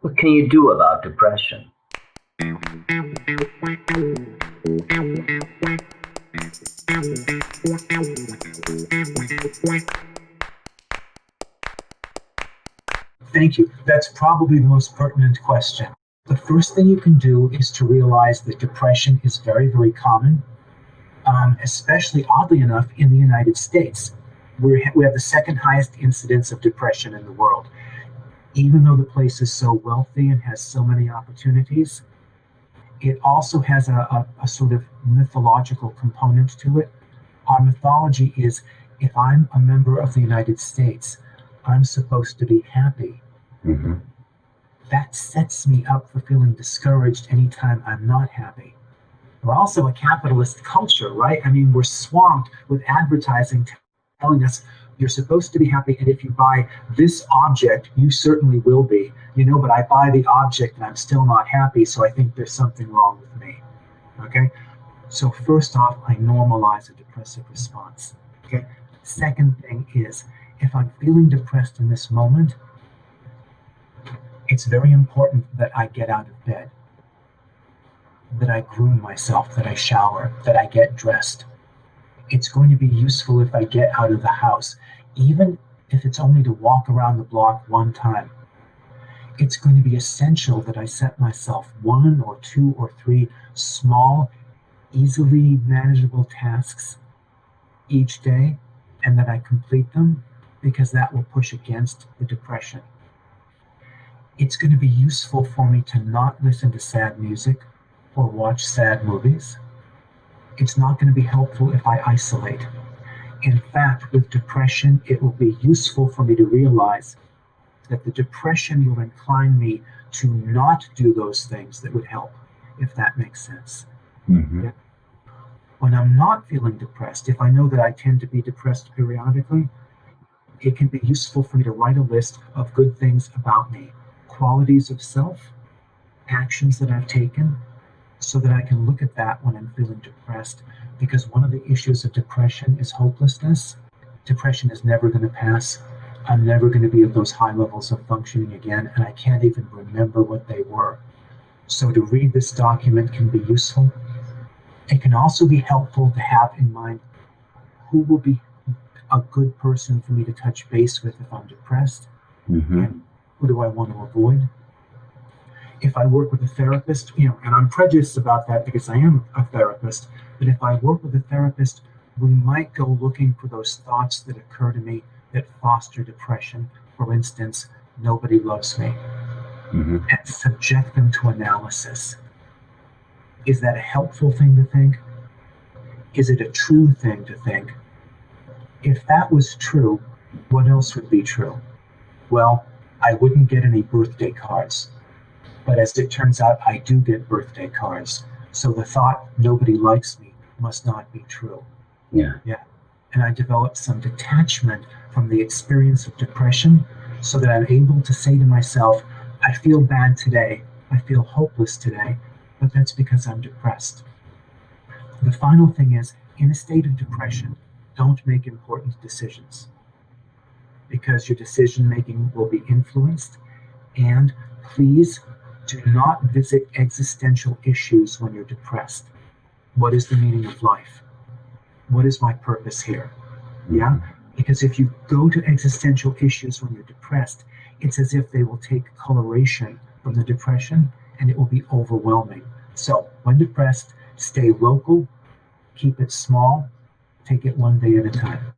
What can you do about depression? Thank you. That's probably the most pertinent question. The first thing you can do is to realize that depression is very, very common, especially oddly enough in the United States. We have the second highest incidence of depression in the world. Even though the place is so wealthy and has so many opportunities, it also has a sort of mythological component to it. Our mythology is, if I'm a member of the United States, I'm supposed to be happy. Mm-hmm. That sets me up for feeling discouraged anytime I'm not happy. We're also a capitalist culture, right? I mean, we're swamped with advertising telling us you're supposed to be happy, and if you buy this object, you certainly will be. But I buy the object and I'm still not happy, so I think there's something wrong with me. Okay? So first off, I normalize a depressive response. Okay? Second thing is, if I'm feeling depressed in this moment, it's very important that I get out of bed, that I groom myself, that I shower, that I get dressed. It's going to be useful if I get out of the house, even if it's only to walk around the block one time. It's going to be essential that I set myself 1 or 2 or 3 small, easily manageable tasks each day, and that I complete them, because that will push against the depression. It's going to be useful for me to not listen to sad music or watch sad movies. It's not going to be helpful if I isolate. In fact, with depression, it will be useful for me to realize that the depression will incline me to not do those things that would help, if that makes sense. Mm-hmm. Yeah. When I'm not feeling depressed, if I know that I tend to be depressed periodically, it can be useful for me to write a list of good things about me, qualities of self, actions that I've taken, so that I can look at that when I'm feeling depressed. Because one of the issues of depression is hopelessness. Depression is never going to pass. I'm never going to be at those high levels of functioning again, and I can't even remember what they were. So to read this document can be useful. It can also be helpful to have in mind who will be a good person for me to touch base with if I'm depressed, and who do I want to avoid. If I work with a therapist, and I'm prejudiced about that because I am a therapist, but if I work with a therapist, we might go looking for those thoughts that occur to me that foster depression. For instance, nobody loves me, and subject them to analysis. Is that a helpful thing to think? Is it a true thing to think? If that was true, what else would be true? Well, I wouldn't get any birthday cards. But as it turns out, I do get birthday cards. So the thought, nobody likes me, must not be true. Yeah. And I developed some detachment from the experience of depression so that I'm able to say to myself, I feel bad today. I feel hopeless today, but that's because I'm depressed. The final thing is, in a state of depression, don't make important decisions, because your decision making will be influenced. And please do not visit existential issues when you're depressed. What is the meaning of life? What is my purpose here? Yeah? Because if you go to existential issues when you're depressed, it's as if they will take coloration from the depression, and it will be overwhelming. So when depressed, stay local, keep it small, take it one day at a time.